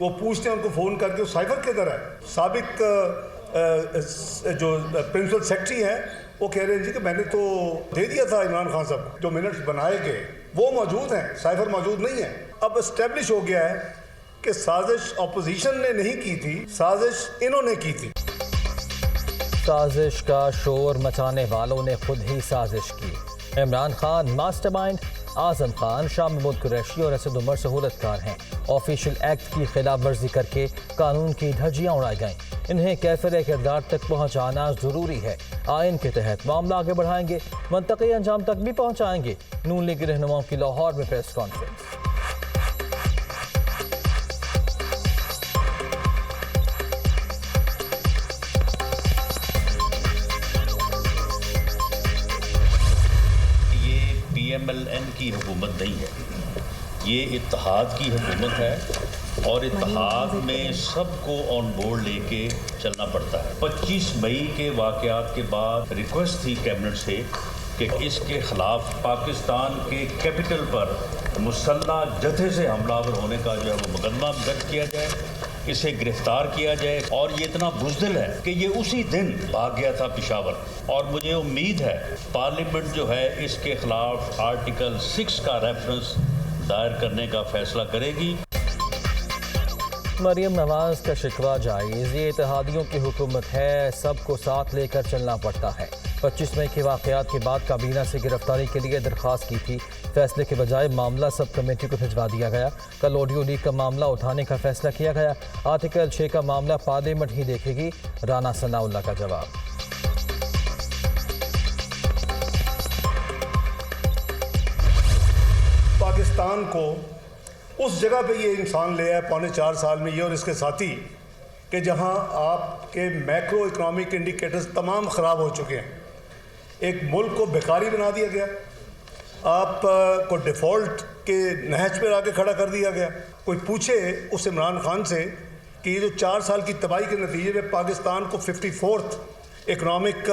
وہ پوچھتے ہیں ان کو فون کر کے سائفر کدھر ہے. سابق جو پرنسپل سیکرٹری ہیں وہ کہہ رہے ہیں جی کہ میں نے تو دے دیا تھا عمران خان صاحب. جو منٹس بنائے گئے وہ موجود ہیں, سائفر موجود نہیں ہے. اب اسٹیبلش ہو گیا ہے کہ سازش اپوزیشن نے نہیں کی تھی, سازش انہوں نے کی تھی. سازش کا شور مچانے والوں نے خود ہی سازش کی. عمران خان ماسٹر مائنڈ, اعظم خان شاہ محمود قریشی اور اسد عمر سہولت کار ہیں. آفیشیل ایکٹ کی خلاف ورزی کر کے قانون کی دھجیاں اڑائی گئیں. انہیں کیفر کردار تک پہنچانا ضروری ہے. آئین کے تحت معاملہ آگے بڑھائیں گے, منطقی انجام تک بھی پہنچائیں گے. نون لیگ رہنماؤں کی لاہور میں پریس کانفرنس. PMLN کی حکومت نہیں ہے, یہ اتحاد کی حکومت ہے اور اتحاد میں سب کو آن بورڈ لے کے چلنا پڑتا ہے. 25 مئی کے واقعات کے بعد ریکویسٹ تھی کیبنٹ سے کہ اس کے خلاف پاکستان کے کیپٹل پر مسلح جتھے سے حملہ آور ہونے کا جو ہے وہ مقدمہ درج کیا جائے, اسے گرفتار کیا جائے. اور یہ اتنا بزدل ہے کہ یہ اسی دن بھاگ گیا تھا پشاور, اور مجھے امید ہے پارلیمنٹ جو ہے اس کے خلاف آرٹیکل 6 کا ریفرنس دائر کرنے کا فیصلہ کرے گی. مریم نواز کا شکوہ جائز, یہ اتحادیوں کی حکومت ہے, سب کو ساتھ لے کر چلنا پڑتا ہے. 25 مئی کے واقعات کے بعد کابینہ سے گرفتاری کے لیے درخواست کی تھی. فیصلے کے بجائے معاملہ سب کمیٹی کو بھجوا دیا گیا. کل آڈیو لیک کا معاملہ اٹھانے کا فیصلہ کیا گیا. آرٹیکل 6 کا معاملہ پارلیمنٹ ہی دیکھے گی. رانا ثناء اللہ کا جواب. پاکستان کو اس جگہ پہ یہ انسان لے آئے 4.25 سال میں, یہ اور اس کے ساتھی, کہ جہاں آپ کے میکرو اکنامک انڈیکیٹرز تمام خراب ہو چکے ہیں. ایک ملک کو بیکاری بنا دیا گیا, آپ کو ڈیفالٹ کے نہج پہ لا کے کھڑا کر دیا گیا. کوئی پوچھے اس عمران خان سے کہ یہ جو 4 سال کی تباہی کے نتیجے میں پاکستان کو 54th اکنامک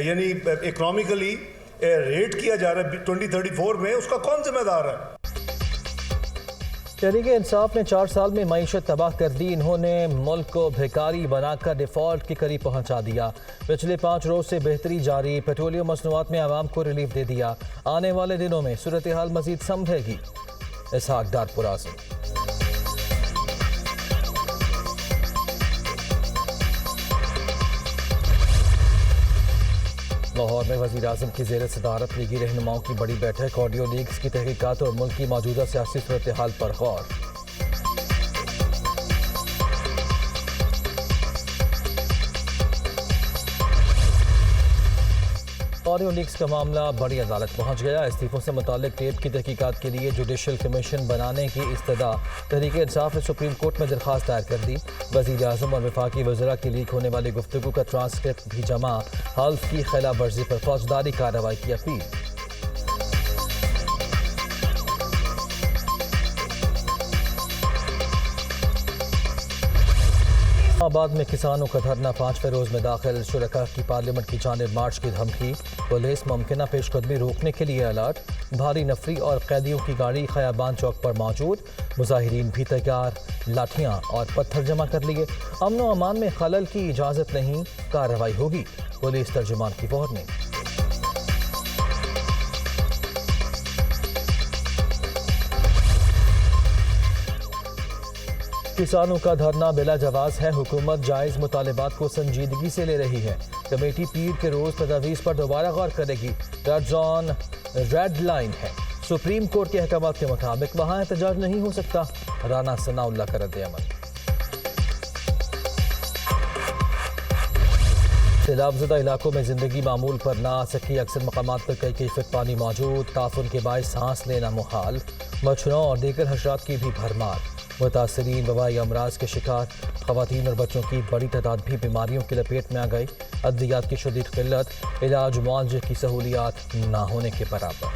یعنی اکنامکلی ریٹ کیا جا رہا ہے 2034 میں, اس کا کون ذمہ دار ہے؟ تحریک انصاف نے 4 سال میں معیشت تباہ کر دی. انہوں نے ملک کو بھیکاری بنا کر ڈیفالٹ کے قریب پہنچا دیا. پچھلے 5 روز سے بہتری جاری, پیٹرولیم مصنوعات میں عوام کو ریلیف دے دیا. آنے والے دنوں میں صورتحال مزید سنبھلے گی. اسحاق ڈارپور اعظم. لاہور میں وزیر اعظم کی زیر صدارت لیگی رہنماؤں کی بڑی بیٹھک. آڈیو لیکس کی تحقیقات اور ملک کی موجودہ سیاسی صورتحال پر غور. آڈیو لیکس کا معاملہ بڑی عدالت پہنچ گیا. استعفوں سے متعلق ٹیپ کی تحقیقات کے لیے جوڈیشل کمیشن بنانے کی استدعا تحریک انصاف نے سپریم کورٹ میں درخواست دائر کر دی. وزیر اعظم اور وفاقی وزراء کی لیک ہونے والی گفتگو کا ٹرانسکرپٹ بھی جمع. حلف کی خلاف ورزی پر فوجداری کارروائی کی اپیل. آباد میں کسانوں کا دھرنا 5ویں روز میں داخل. شرکاء کی پارلیمنٹ کی جانب مارچ کی دھمکی. پولیس ممکنہ پیش قدمی روکنے کے لیے الرٹ. بھاری نفری اور قیدیوں کی گاڑی خیابان چوک پر موجود. مظاہرین بھی تیار, لاٹھیاں اور پتھر جمع کر لیے. امن و امان میں خلل کی اجازت نہیں, کارروائی ہوگی. پولیس ترجمان کی وارننگ. کسانوں کا دھرنا بلا جواز ہے. حکومت جائز مطالبات کو سنجیدگی سے لے رہی ہے. کمیٹی پیر کے روز تجاویز پر دوبارہ غور کرے گی. ریڈ زون ریڈ لائن ہے. سپریم کورٹ کے احکامات کے مطابق وہاں احتجاج نہیں ہو سکتا. رانا ثناء اللہ کا رد عمل. سیلاب زدہ علاقوں میں زندگی معمول پر نہ آ سکی. اکثر مقامات پر کئی فٹ پانی موجود. تعفن کے باعث سانس لینا محال. مچھروں اور دیگر حشرات کی بھی بھرمار. متاثرین وبائی امراض کے شکار. خواتین اور بچوں کی بڑی تعداد بھی بیماریوں کی لپیٹ میں آ گئی. ادویات کی شدید قلت. علاج معالجے کی سہولیات نہ ہونے کے برابر.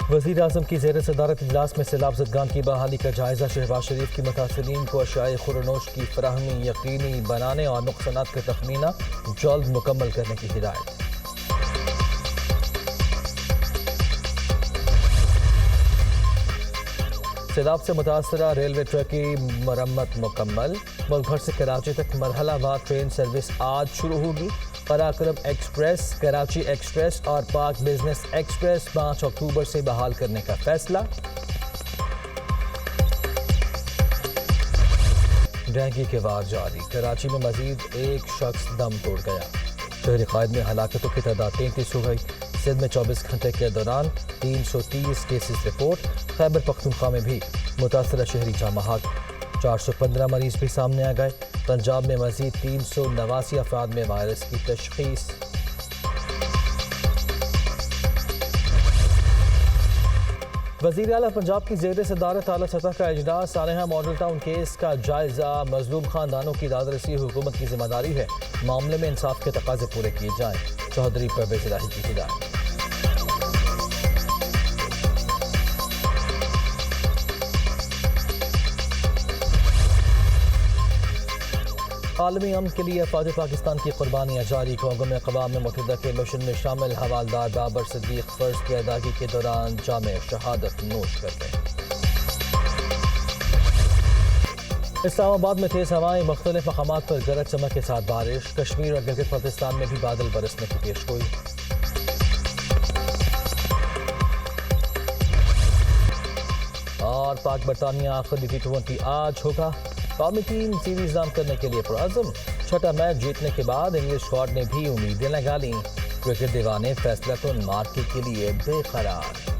وزیر اعظم کی زیر صدارت اجلاس میں سیلاب زدگان کی بحالی کا جائزہ. شہباز شریف کی متاثرین کو اشیاء خورنوش کی فراہمی یقینی بنانے اور نقصانات کا تخمینہ جلد مکمل کرنے کی ہدایت. سیلاب سے متاثرہ ریلوے ٹریک کی مرمت مکمل. ملک بھر سے کراچی تک مرحلہ وار ٹرین سروس آج شروع ہوگی. پراکرم ایکسپریس، کراچی ایکسپریس اور پاک بزنس ایکسپریس 5 اکتوبر سے بحال کرنے کا فیصلہ. ڈینگی کے وار جاری، کراچی میں مزید ایک شخص دم توڑ گیا. شہری قائد میں ہلاکتوں کی تعداد 33 ہو گئی. سندھ میں 24 گھنٹے کے دوران 330 کیسز رپورٹ. خیبر پختونخوا میں بھی متاثرہ شہری جاں بحق، 415 مریض بھی سامنے آ گئے. پنجاب میں مزید 389 افراد میں وائرس کی تشخیص. وزیر اعلیٰ پنجاب کی زیر صدارت اعلیٰ سطح کا اجلاس. سانحہ ماڈل ٹاؤن کیس کا جائزہ. مظلوم خاندانوں کی دادرسی حکومت کی ذمہ داری ہے. معاملے میں انصاف کے تقاضے پورے کیے جائیں. چودھری پرویز الہی کی ہدایت. عالمی امن کے لیے افواج پاکستان کی قربانیاں جاری. کانگو میں اقوام متحدہ کے مشن میں شامل حوالدار بابر صدیق فرض کی ادائیگی کے دوران جامع شہادت نوش کرتے ہیں. اسلام آباد میں تیز ہوائیں، مختلف مقامات پر گرج چمک کے ساتھ بارش. کشمیر اور گلگت بلتستان میں بھی بادل برسنے کی پیشگوئی. اور پاک برطانیہ آخری T20 آج ہوگا. قومی ٹیم سیریز نام کرنے کے لیے پرعزم. چھٹا میچ جیتنے کے بعد انگلش اسکواڈ نے بھی امیدیں لگا لیں. کرکٹ دیوانے فیصلہ کن مارکے کے لیے بے قرار.